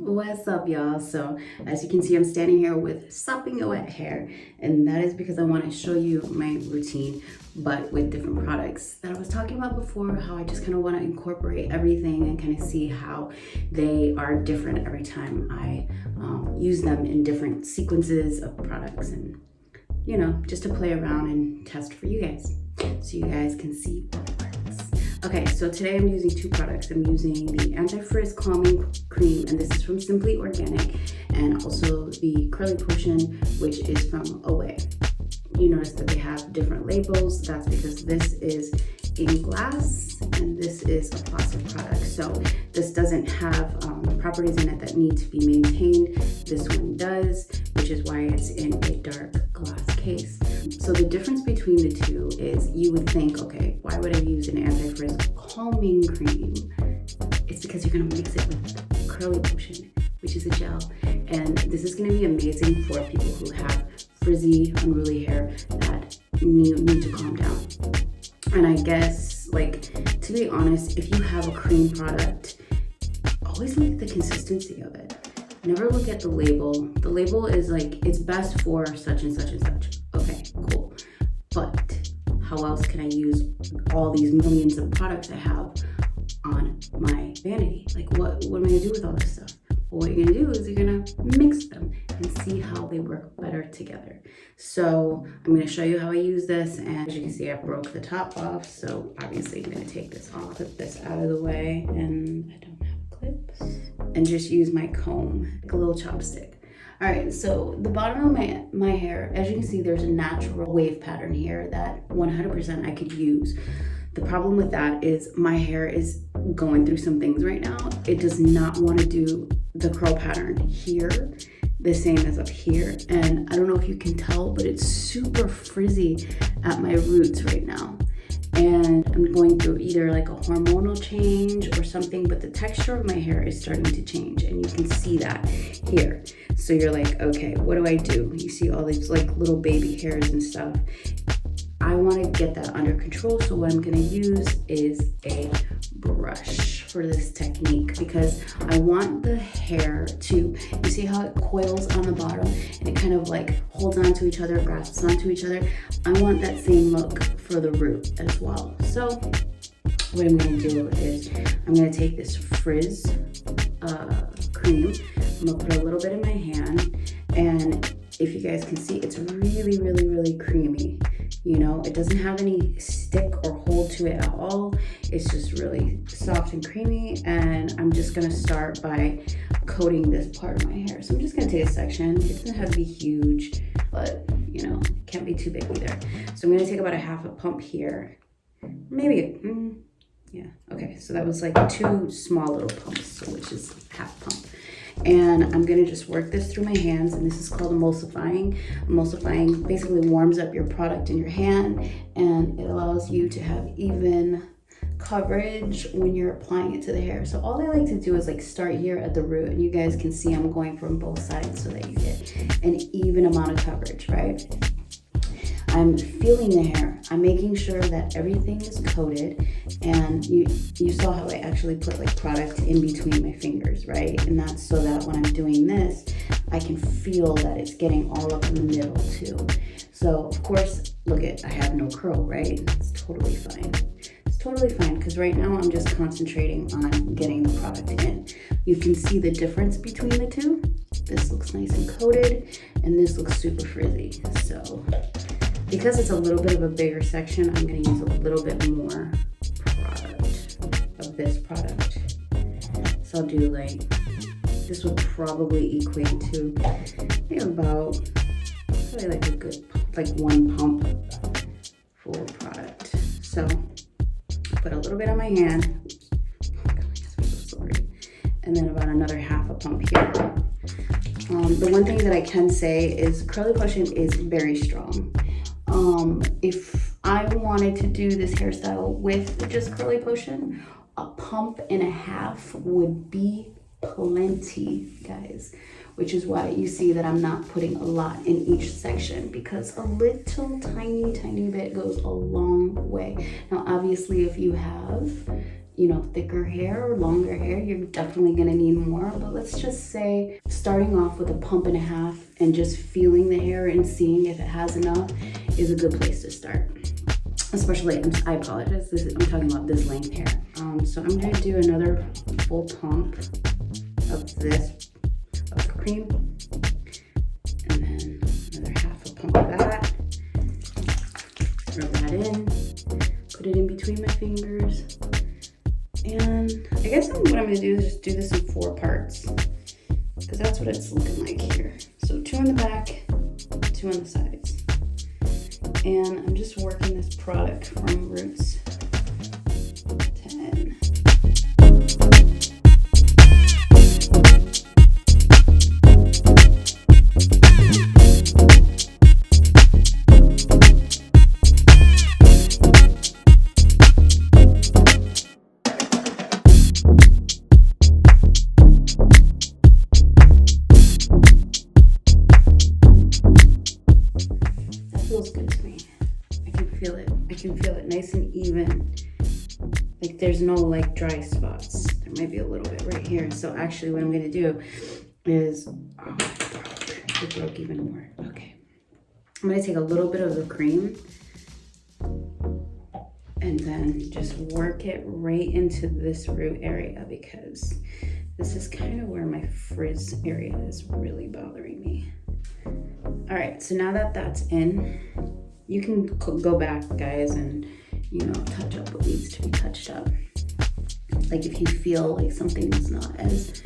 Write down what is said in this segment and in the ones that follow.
What's up, y'all? So as you can see, I'm standing here with sopping wet hair, and that is because I want to show you my routine, but with different products that I was talking about before, how I just kind of want to incorporate everything and kind of see how they are different every time I use them in different sequences of products, and you know, just to play around and test for you guys so you guys can see what works. Okay, so today I'm using two products. I'm using the Anti-Frizz Calming Cream, and this is from Simply Organic, and also the Curly Potion, which is from OWAY. You notice that they have different labels. That's because this is in glass and this is a plastic product. So this doesn't have properties in it that need to be maintained. This one does, which is why it's in a dark glass case. So the difference between the two is, you would think, okay, why would I use an Anti-Frizz Calming Cream? It's because you're gonna mix it with Curly Potion, which is a gel. And this is gonna be amazing for people who have frizzy, unruly hair that need to calm down. And I guess, like, to be honest, if you have a cream product, always look at the consistency of it. Never look at the label. The label is like, it's best for such and such and such. Okay, cool. But how else can I use all these millions of products I have on my vanity? Like, what am I gonna do with all this stuff? Well, what you're gonna do is you're gonna mix them and see how they work better together. So I'm gonna show you how I use this, and as you can see, I broke the top off. So obviously I'm gonna take this off, put this out of the way, and I don't have clips, and just use my comb, like a little chopstick. All right, so the bottom of my hair, as you can see, there's a natural wave pattern here that 100% I could use. The problem with that is my hair is going through some things right now. It does not want to do the curl pattern here the same as up here, and I don't know if you can tell, but it's super frizzy at my roots right now. And I'm going through either like a hormonal change or something, but the texture of my hair is starting to change, and you can see that here. So you're like, okay, what do I do? You see all these like little baby hairs and stuff. I want to get that under control, so what I'm going to use is a brush for this technique, because I want the hair to, you see how it coils on the bottom and it kind of like holds on to each other, grasps onto each other. I want that same look for the root as well. So what I'm going to do is I'm going to take this Frizz cream, I'm going to put a little bit in my hand, and if you guys can see, it's really, really, really creamy. You know, it doesn't have any stick or hold to it at all. It's just really soft and creamy. And I'm just gonna start by coating this part of my hair. So I'm just gonna take a section. It doesn't have to be huge, but you know, it can't be too big either. So I'm gonna take about a half a pump here. Maybe, yeah, okay. So that was like two small little pumps, so which is half pump. And I'm gonna just work this through my hands, and this is called emulsifying. Emulsifying basically warms up your product in your hand, and it allows you to have even coverage when you're applying it to the hair. So all I like to do is like start here at the root, and you guys can see I'm going from both sides so that you get an even amount of coverage, right? I'm feeling the hair. I'm making sure that everything is coated, and you saw how I actually put like product in between my fingers, right? And that's so that when I'm doing this, I can feel that it's getting all up in the middle too. So of course, look at, I have no curl, right? It's totally fine. It's totally fine, because right now I'm just concentrating on getting the product in. You can see the difference between the two. This looks nice and coated, and this looks super frizzy. So because it's a little bit of a bigger section, I'm gonna use a little bit more product of this product. So I'll do like, this would probably equate to maybe about, probably like a good, like one pump full product. So put a little bit on my hand. Oh my God, I'm so sorry. And then about another half a pump here. The one thing that I can say is Curly Potion is very strong. If I wanted to do this hairstyle with just Curly Potion, a pump and a half would be plenty, guys, which is why you see that I'm not putting a lot in each section, because a little tiny bit goes a long way. Now obviously if you have you know, thicker hair or longer hair, you're definitely gonna need more. But let's just say starting off with a pump and a half and just feeling the hair and seeing if it has enough is a good place to start. Especially, I apologize, I'm talking about this length hair. So I'm gonna do another full pump of this, of cream, and then another half a pump of that. Rub that in, put it in between my fingers. And I guess what I'm gonna do is just do this in 4 parts, because that's what it's looking like here. So 2 in the back, 2 on the sides. And I'm just working this product from roots to end. Feels good to me. I can feel it. I can feel it nice and even. Like there's no like dry spots. There might be a little bit right here. So actually what I'm gonna do is, oh, it broke even more. Okay. I'm gonna take a little bit of the cream and then just work it right into this root area, because this is kind of where my frizz area is really bothering me. All right, so now that that's in, you can go back, guys, and, you know, touch up what needs to be touched up. Like if you feel like something is not as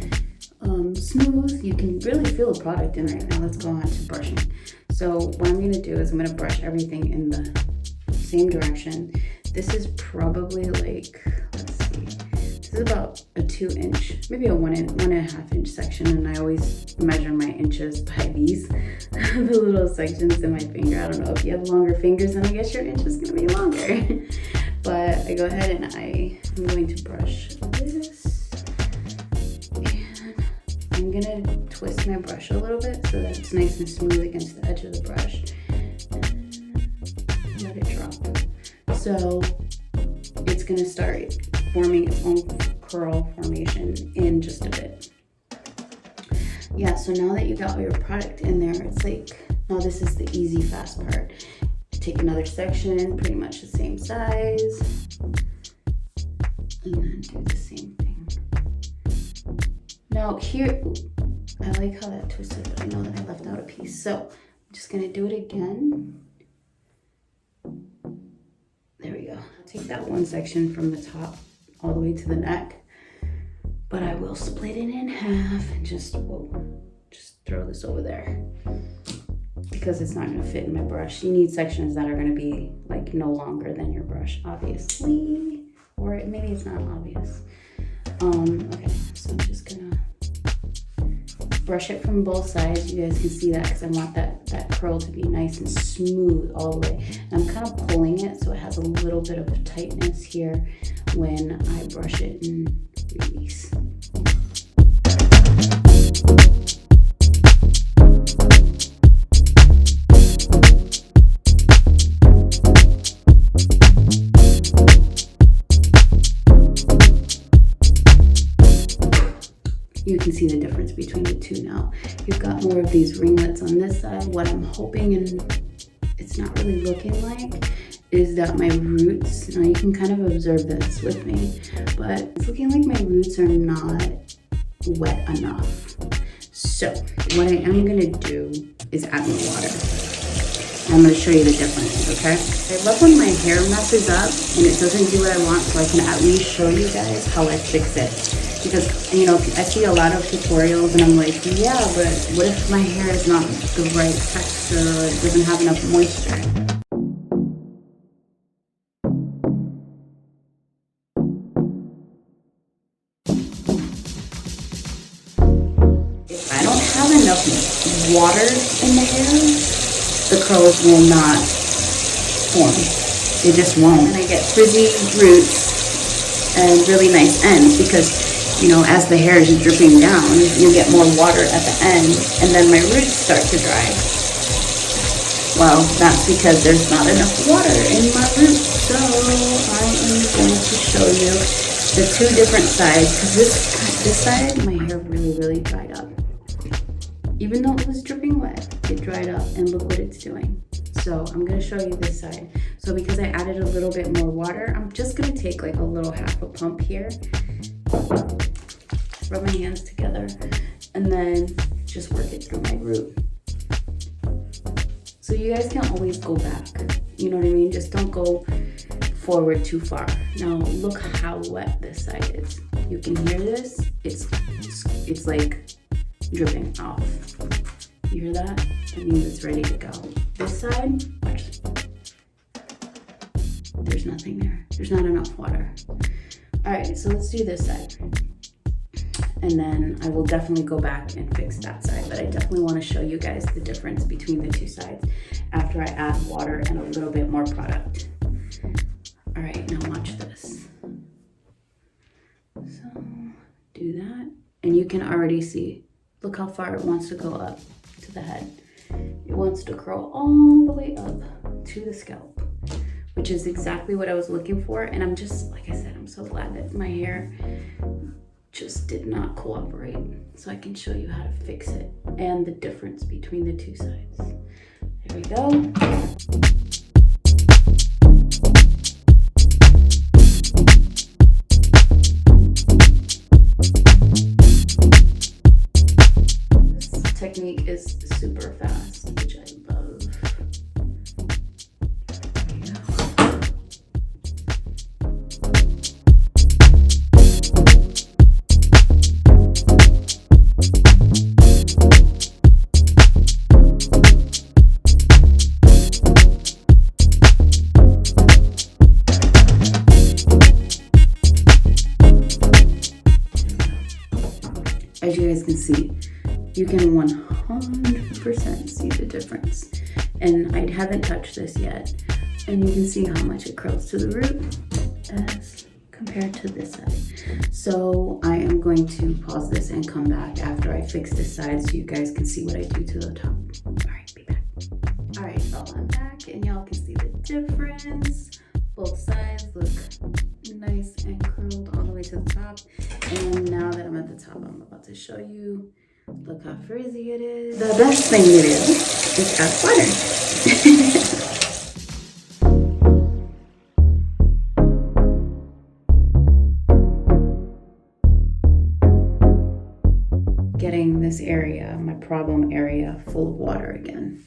smooth, you can really feel the product in right now. Let's go on to brushing. So what I'm gonna do is I'm gonna brush everything in the same direction. This is probably like, let's see, this is about a 2-inch, maybe a 1.5 inch section, and I always measure my inches by these, the little sections in my finger. I don't know if you have longer fingers, then I guess your inch is gonna be longer. But I go ahead and I'm going to brush this, and I'm gonna twist my brush a little bit so that it's nice and smooth against the edge of the brush. And let it drop. So it's gonna start forming its own curl formation in just a bit. Yeah, so now that you got your product in there, it's like, now this is the easy, fast part. Take another section, pretty much the same size, and then do the same thing. Now here, I like how that twisted, but I know that I left out a piece. So I'm just gonna do it again. There we go. Take that one section from the top all the way to the neck, but I will split it in half and just throw this over there, because it's not gonna fit in my brush. You need sections that are gonna be like no longer than your brush, obviously, or maybe it's not obvious. Okay, so I'm just gonna brush it from both sides. You guys can see that because I want that curl to be nice and smooth all the way. And I'm kind of pulling it so it has a little bit of tightness here when I brush it and release. You can see the difference between the two now. You've got more of these ringlets on this side. What I'm hoping, and it's not really looking like, is that my roots, now you can kind of observe this with me, but it's looking like my roots are not wet enough. So what I am gonna do is add more water. I'm gonna show you the difference, okay? I love when my hair messes up and it doesn't do what I want, so I can at least show you guys how I fix it. Because, you know, I see a lot of tutorials and I'm like, yeah, but what if my hair is not the right texture or it doesn't have enough moisture? If I don't have enough water in the hair, the curls will not form. They just won't. And I get frizzy roots and really nice ends because, you know, as the hair is dripping down, you get more water at the end, and then my roots start to dry. Well, that's because there's not enough water in my roots. So I am going to show you the two different sides, because this side, my hair really dried up. Even though it was dripping wet, it dried up, and look what it's doing. So I'm gonna show you this side. So because I added a little bit more water, I'm just gonna take like a little half a pump here, rub my hands together, and then just work it through my root. So you guys can always go back, you know what I mean? Just don't go forward too far. Now look how wet this side is. You can hear this, it's like dripping off. You hear that? That means it's ready to go. This side, watch. There's nothing there. There's not enough water. All right, so let's do this side. And then I will definitely go back and fix that side, but I definitely want to show you guys the difference between the two sides after I add water and a little bit more product. All right, now watch this. So do that, and you can already see, look how far it wants to go up to the head. It wants to curl all the way up to the scalp, which is exactly what I was looking for. And I'm just, like I said, I'm so glad that my hair just did not cooperate, so I can show you how to fix it and the difference between the two sides. There we go. This technique is super fast, which I love. There you go. As you guys can see, you can 100% see the difference. And I haven't touched this yet. And you can see how much it curls to the root as compared to this side. So I am going to pause this and come back after I fix this side so you guys can see what I do to the top. All right, be back. All right, so I'm back and y'all can see the difference. Both sides look nice and curled all the way to the top. And now that I'm at the top, I'm about to show you, look how frizzy it is. The best thing to do is add water. Getting this area, my problem area, full of water again.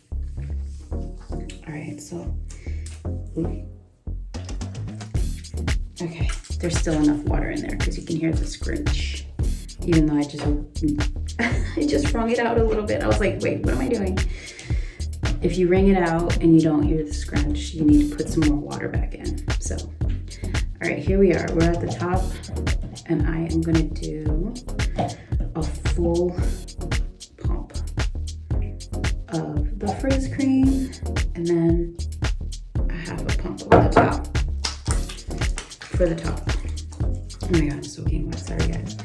All right, so, okay, there's still enough water in there because you can hear the scrunch. Even though I just wrung it out a little bit. I was like, wait, what am I doing? If you wring it out and you don't hear the scrunch, you need to put some more water back in. So, all right, here we are. We're at the top, and I am gonna do a full pump of the frizz cream, and then a half a pump over the top. For the top. Oh my god, I'm soaking wet, sorry guys.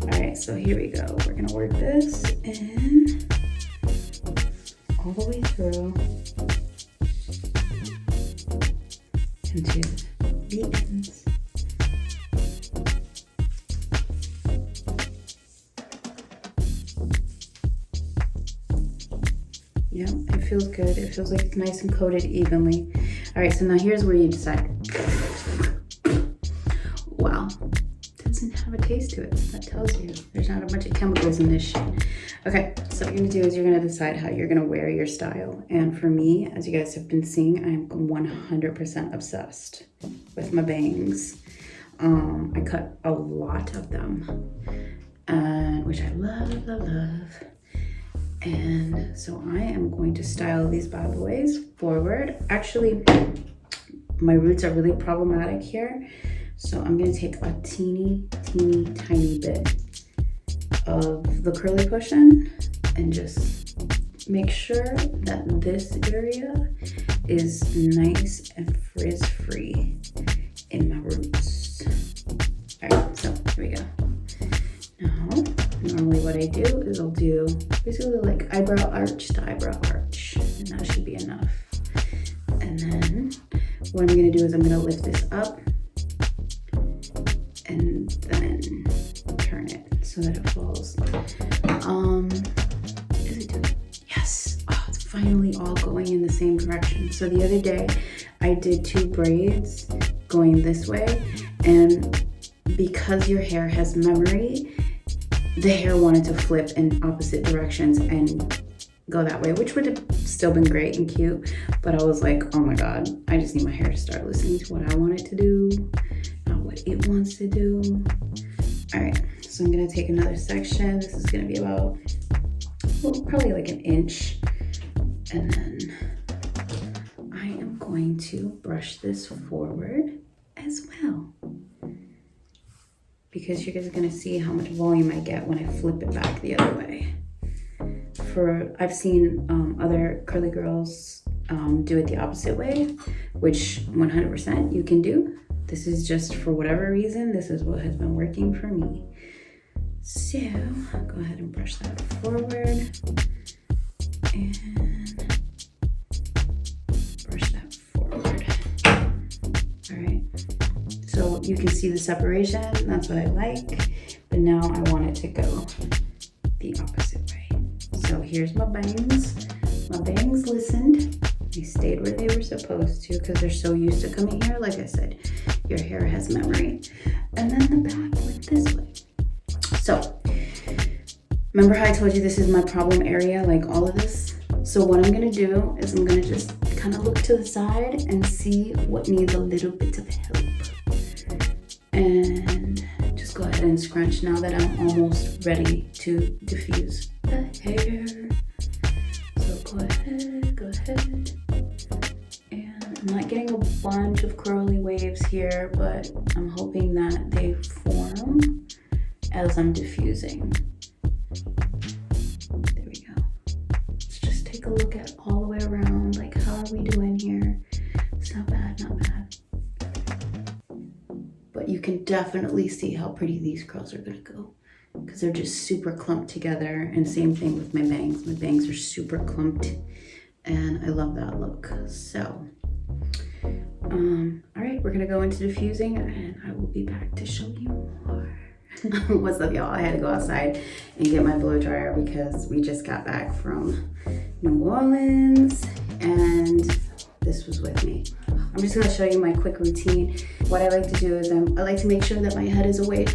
All right, so here we go. We're gonna work this in all the way through into the ends. Yeah, it feels good. It feels like it's nice and coated evenly. All right, so now here's where you decide. Wow, doesn't have a taste to it. That tells you there's not a bunch of chemicals in this shit. Okay, so what you're gonna do is you're gonna decide how you're gonna wear your style. And for me, as you guys have been seeing, I'm 100% obsessed with my bangs. I cut a lot of them, and which I love. And so I am going to style these bad boys forward. Actually, my roots are really problematic here. So I'm gonna take a teeny tiny bit of the curly cushion and just make sure that this area is nice and frizz free in my roots. All right, so here we go. Now, normally what I do is I'll do basically like eyebrow arch to eyebrow arch, and that should be enough. And then what I'm gonna do is I'm gonna lift this up and then turn it so that it falls. Is it doing? Yes. Oh, it's finally all going in the same direction. So the other day I did 2 braids going this way, and because your hair has memory, the hair wanted to flip in opposite directions and go that way, which would have still been great and cute, but I was like, oh my god, I just need my hair to start listening to what I want it to do, not what it wants to do. All right, so I'm gonna take another section. This is gonna be about, well, probably like an inch, and then I am going to brush this forward as well, because you guys are gonna see how much volume I get when I flip it back the other way. I've seen other curly girls do it the opposite way, which 100% you can do. This is just, for whatever reason, this is what has been working for me. So go ahead and brush that forward and brush that forward. All right, so you can see the separation. That's what I like, but now I want it to go the opposite way. So here's my bangs. My bangs listened. They stayed where they were supposed to because they're so used to coming here. Like I said, your hair has memory. And then the back went this way. So remember how I told you this is my problem area, like all of this? So what I'm gonna do is I'm gonna just kind of look to the side and see what needs a little bit of help. And just go ahead and scrunch now that I'm almost ready to diffuse the hair. So go ahead. And I'm not getting a bunch of curly waves here, but I'm hoping that they form as I'm diffusing. There we go. Let's just take a look at all the way around, like how are we doing here? It's not bad, not bad. But you can definitely see how pretty these curls are gonna go, because they're just super clumped together. And same thing with my bangs. My bangs are super clumped and I love that look. So, all right, we're gonna go into diffusing and I will be back to show you more. What's up, y'all? I had to go outside and get my blow dryer because we just got back from New Orleans and this was with me. I'm just gonna show you my quick routine. What I like to do is I like to make sure that my head is away.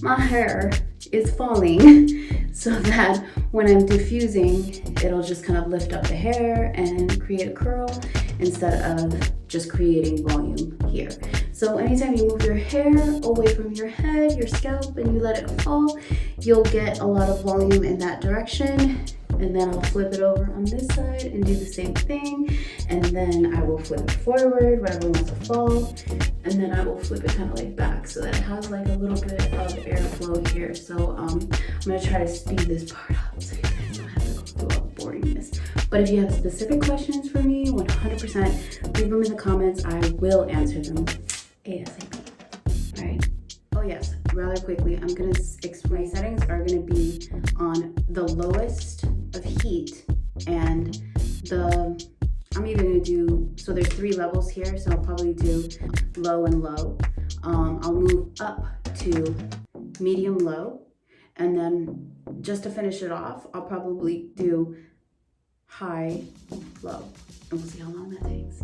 My hair is falling so that when I'm diffusing, it'll just kind of lift up the hair and create a curl instead of just creating volume here. So anytime you move your hair away from your head, your scalp, and you let it fall, you'll get a lot of volume in that direction. And then I'll flip it over on this side and do the same thing. And then I will flip it forward, whatever wants to fall. And then I will flip it kind of like back so that it has like a little bit of airflow here. So I'm gonna try to speed this part up so you guys don't have to go through all the boringness. But if you have specific questions for me, 100%, leave them in the comments. I will answer them ASAP. All right. Oh yes, rather quickly, I'm gonna explain. Settings are gonna be on the lowest of heat, and I'm either gonna do, so there's 3 levels here, so I'll probably do low and low. I'll move up to medium low, and then just to finish it off, I'll probably do high low, and we'll see how long that takes.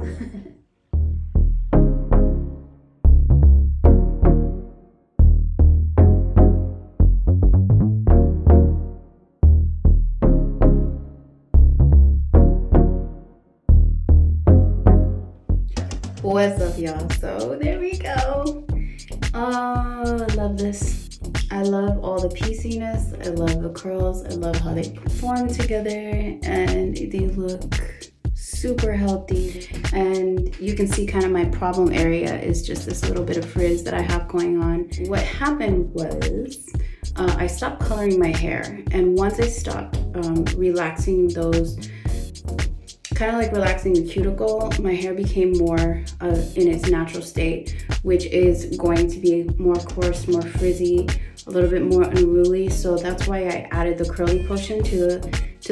What's up, y'all? So there we go. Oh, I love this. I love all the pieciness. I love the curls. I love how they form together and they look super healthy. And you can see kind of my problem area is just this little bit of frizz that I have going on. What happened was I stopped coloring my hair, and once I stopped relaxing those, kind of like relaxing the cuticle, my hair became more in its natural state, which is going to be more coarse, more frizzy, a little bit more unruly. So that's why I added the curly potion to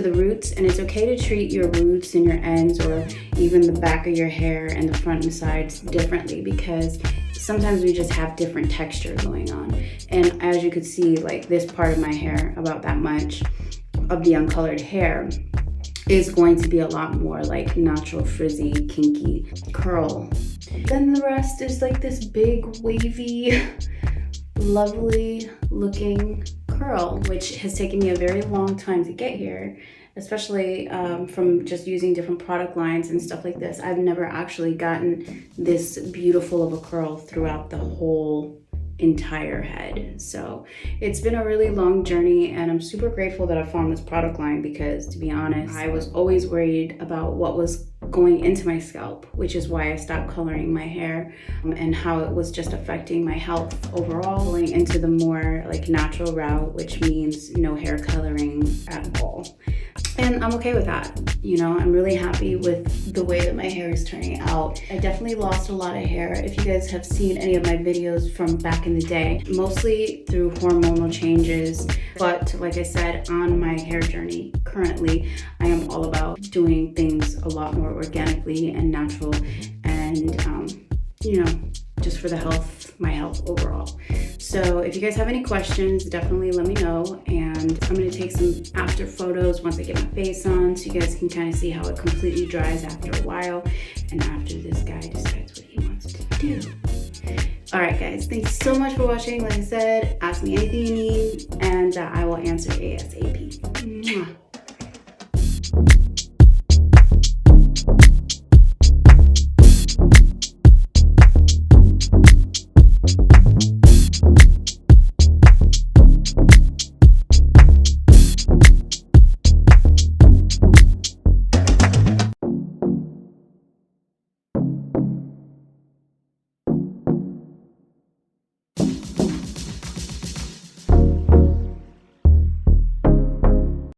the roots. And it's okay to treat your roots and your ends, or even the back of your hair and the front and sides, differently, because sometimes we just have different texture going on. And as you could see, like this part of my hair, about that much of the uncolored hair, is going to be a lot more like natural frizzy, kinky curl. Then the rest is like this big wavy, lovely looking curl, which has taken me a very long time to get here, especially from just using different product lines and stuff like this. I've never actually gotten this beautiful of a curl throughout the whole entire head. So it's been a really long journey, and I'm super grateful that I found this product line, because to be honest, I was always worried about what was going into my scalp, which is why I stopped coloring my hair, and how it was just affecting my health overall, going into the more like natural route, which means no hair coloring at all. And I'm okay with that. You know, I'm really happy with the way that my hair is turning out. I definitely lost a lot of hair. If you guys have seen any of my videos from back in the day, mostly through hormonal changes. But like I said, on my hair journey currently, I am all about doing things a lot more organically and natural, and you know, just for the health, my health overall. So if you guys have any questions, definitely let me know, and I'm gonna take some after photos once I get my face on, so you guys can kind of see how it completely dries after a while, and after this guy decides what he wants to do. All right, guys, thanks so much for watching. Like I said, ask me anything you need, and I will answer ASAP. Mwah.